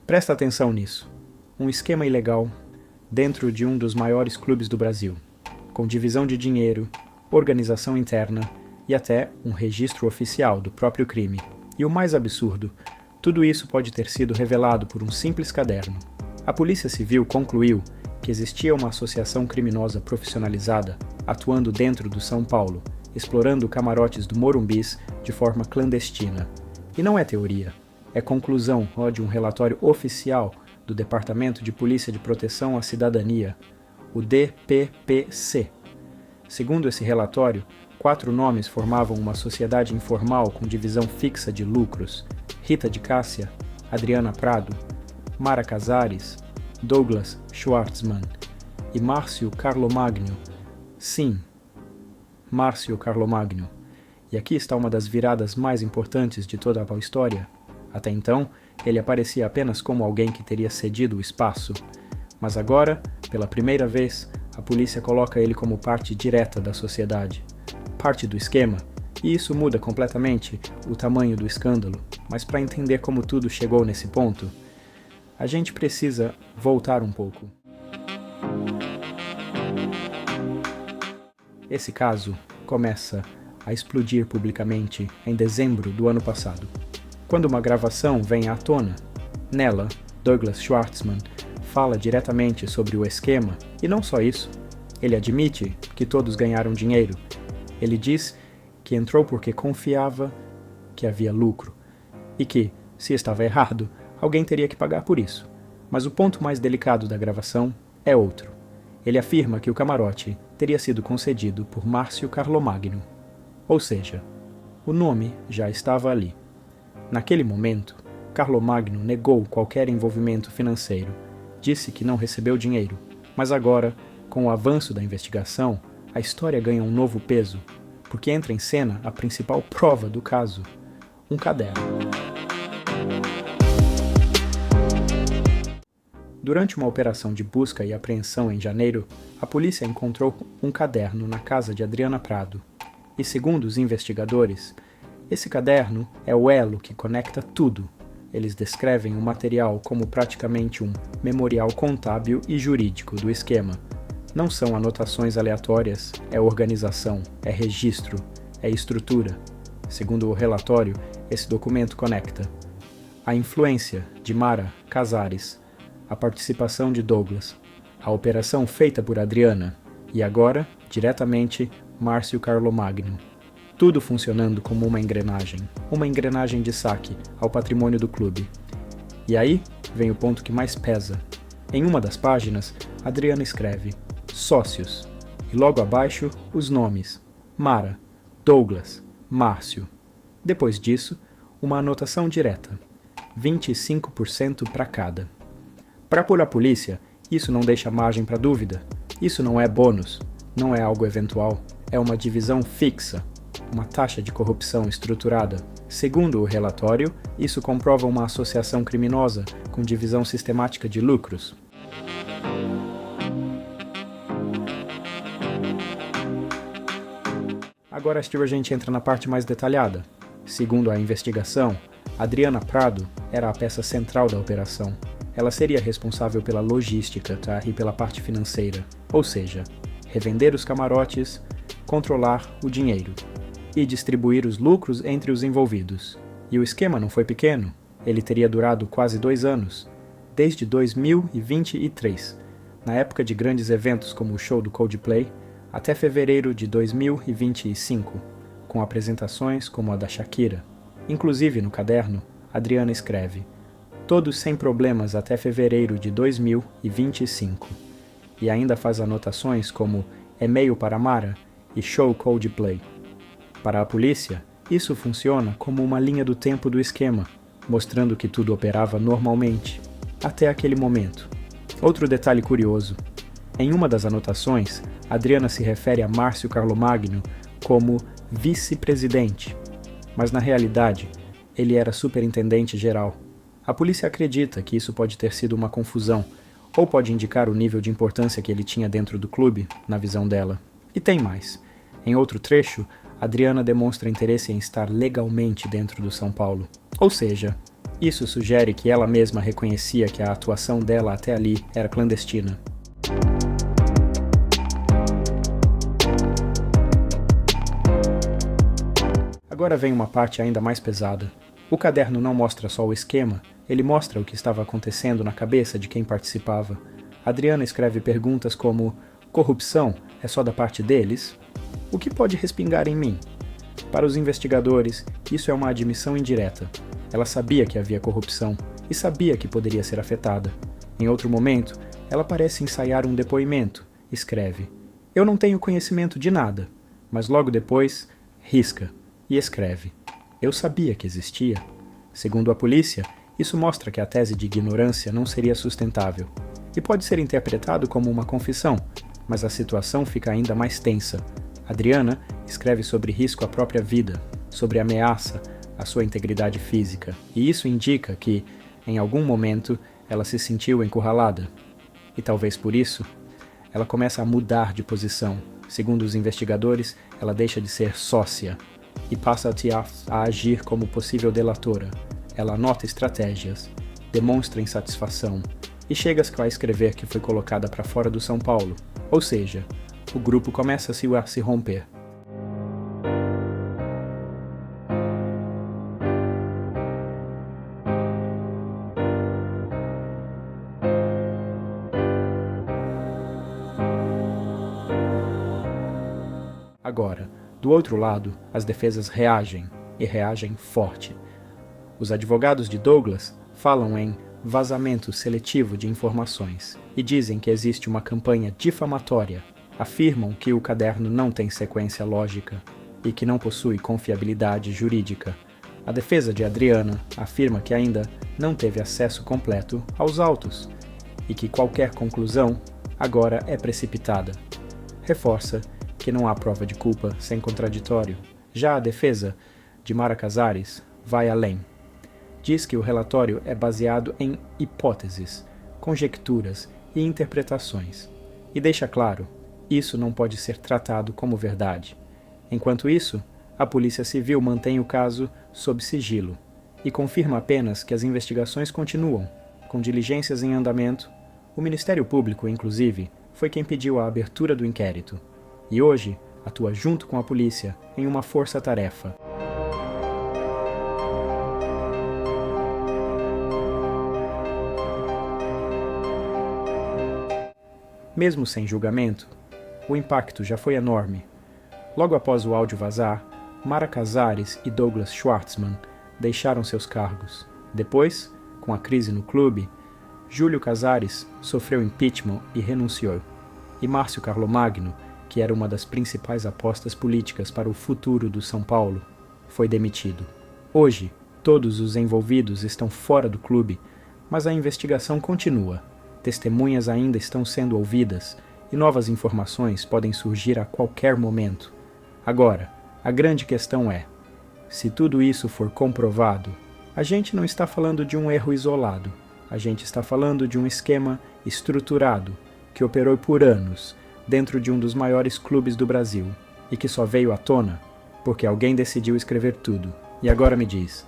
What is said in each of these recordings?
Presta atenção nisso. Um esquema ilegal dentro de um dos maiores clubes do Brasil, com divisão de dinheiro, organização interna e até um registro oficial do próprio crime. E o mais absurdo, tudo isso pode ter sido revelado por um simples caderno. A Polícia Civil concluiu que existia uma associação criminosa profissionalizada atuando dentro do São Paulo, explorando camarotes do Morumbis de forma clandestina. E não é teoria, é conclusão de um relatório oficial do Departamento de Polícia de Proteção à Cidadania, o DPPC. Segundo esse relatório, 4 nomes formavam uma sociedade informal com divisão fixa de lucros: Rita de Cássia, Adriana Prado, Mara Casares, Douglas Schwartzman e Márcio Carlomagno. Sim, Márcio Carlomagno. E aqui está uma das viradas mais importantes de toda a história. Até então, ele aparecia apenas como alguém que teria cedido o espaço. Mas agora, pela primeira vez, a polícia coloca ele como parte direta da sociedade, parte do esquema, e isso muda completamente o tamanho do escândalo. Mas para entender como tudo chegou nesse ponto, a gente precisa voltar um pouco. Esse caso começa a explodir publicamente em dezembro do ano passado, quando uma gravação vem à tona. Nela, Douglas Schwartzman fala diretamente sobre o esquema, e não só isso, ele admite que todos ganharam dinheiro. Ele diz que entrou porque confiava que havia lucro, e que, se estava errado, alguém teria que pagar por isso. Mas o ponto mais delicado da gravação é outro. Ele afirma que o camarote teria sido concedido por Márcio Carlomagno. Ou seja, o nome já estava ali. Naquele momento, Carlomagno negou qualquer envolvimento financeiro, disse que não recebeu dinheiro, mas agora, com o avanço da investigação, a história ganha um novo peso, porque entra em cena a principal prova do caso: um caderno. Durante uma operação de busca e apreensão em janeiro, a polícia encontrou um caderno na casa de Adriana Prado. E segundo os investigadores, esse caderno é o elo que conecta tudo. Eles descrevem o material como praticamente um memorial contábil e jurídico do esquema. Não são anotações aleatórias, é organização, é registro, é estrutura. Segundo o relatório, esse documento conecta a influência de Mara Casares, a participação de Douglas, a operação feita por Adriana e agora, diretamente, Márcio Carlomagno. Tudo funcionando como uma engrenagem de saque ao patrimônio do clube. E aí vem o ponto que mais pesa. Em uma das páginas, Adriana escreve sócios, e logo abaixo os nomes: Mara, Douglas, Márcio. Depois disso, uma anotação direta: 25% para cada. Para a polícia, isso não deixa margem para dúvida. Isso não é bônus, não é algo eventual, é uma divisão fixa, uma taxa de corrupção estruturada. Segundo o relatório, isso comprova uma associação criminosa com divisão sistemática de lucros. Agora, Steve, a gente entra na parte mais detalhada. Segundo a investigação, Adriana Prado era a peça central da operação. Ela seria responsável pela logística, e pela parte financeira, ou seja, revender os camarotes, controlar o dinheiro e distribuir os lucros entre os envolvidos. E o esquema não foi pequeno, ele teria durado quase 2 anos, desde 2023, na época de grandes eventos como o show do Coldplay, até fevereiro de 2025, com apresentações como a da Shakira. Inclusive no caderno, Adriana escreve: todos sem problemas até fevereiro de 2025. E ainda faz anotações como e-mail para Mara e show Coldplay. Para a polícia, isso funciona como uma linha do tempo do esquema, mostrando que tudo operava normalmente, até aquele momento. Outro detalhe curioso: em uma das anotações, Adriana se refere a Márcio Carlomagno como vice-presidente, mas na realidade, ele era superintendente geral. A polícia acredita que isso pode ter sido uma confusão, ou pode indicar o nível de importância que ele tinha dentro do clube, na visão dela. E tem mais. Em outro trecho, Adriana demonstra interesse em estar legalmente dentro do São Paulo. Ou seja, Isso sugere que ela mesma reconhecia que a atuação dela até ali era clandestina. Agora vem uma parte ainda mais pesada. O caderno não mostra só o esquema, ele mostra o que estava acontecendo na cabeça de quem participava. Adriana escreve perguntas como: corrupção é só da parte deles? O que pode respingar em mim? Para os investigadores, isso é uma admissão indireta. Ela sabia que havia corrupção e sabia que poderia ser afetada. Em outro momento, ela parece ensaiar um depoimento. Escreve: eu não tenho conhecimento de nada. Mas logo depois, risca e escreve: eu sabia que existia. Segundo a polícia, isso mostra que a tese de ignorância não seria sustentável. E pode ser interpretado como uma confissão, mas a situação fica ainda mais tensa. Adriana escreve sobre risco à própria vida, sobre ameaça à sua integridade física, e isso indica que, em algum momento, ela se sentiu encurralada. E talvez por isso, ela começa a mudar de posição. Segundo os investigadores, ela deixa de ser sócia e passa a agir como possível delatora. Ela anota estratégias, demonstra insatisfação e chega a escrever que foi colocada para fora do São Paulo. Ou seja, o grupo começa a se romper. Agora, do outro lado, as defesas reagem, e reagem forte. Os advogados de Douglas falam em vazamento seletivo de informações e dizem que existe uma campanha difamatória. Afirmam que o caderno não tem sequência lógica e que não possui confiabilidade jurídica. A defesa de Adriana afirma que ainda não teve acesso completo aos autos e que qualquer conclusão agora é precipitada. Reforça que não há prova de culpa sem contraditório. Já a defesa de Mara Casares vai além. Diz que o relatório é baseado em hipóteses, conjecturas e interpretações, e deixa claro, isso não pode ser tratado como verdade. Enquanto isso, a Polícia Civil mantém o caso sob sigilo e confirma apenas que as investigações continuam, com diligências em andamento. O Ministério Público, inclusive, foi quem pediu a abertura do inquérito, e hoje atua junto com a polícia em uma força-tarefa. Mesmo sem julgamento, o impacto já foi enorme. Logo após o áudio vazar, Mara Casares e Douglas Schwartzman deixaram seus cargos. Depois, com a crise no clube, Júlio Casares sofreu impeachment e renunciou. E Márcio Carlomagno, que era uma das principais apostas políticas para o futuro do São Paulo, foi demitido. Hoje, todos os envolvidos estão fora do clube, mas a investigação continua. Testemunhas ainda estão sendo ouvidas e novas informações podem surgir a qualquer momento. Agora, a grande questão é: se tudo isso for comprovado, a gente não está falando de um erro isolado, a gente está falando de um esquema estruturado que operou por anos dentro de um dos maiores clubes do Brasil e que só veio à tona porque alguém decidiu escrever tudo. E agora me diz,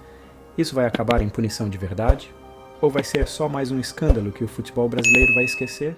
isso vai acabar em punição de verdade? Ou vai ser só mais um escândalo que o futebol brasileiro vai esquecer?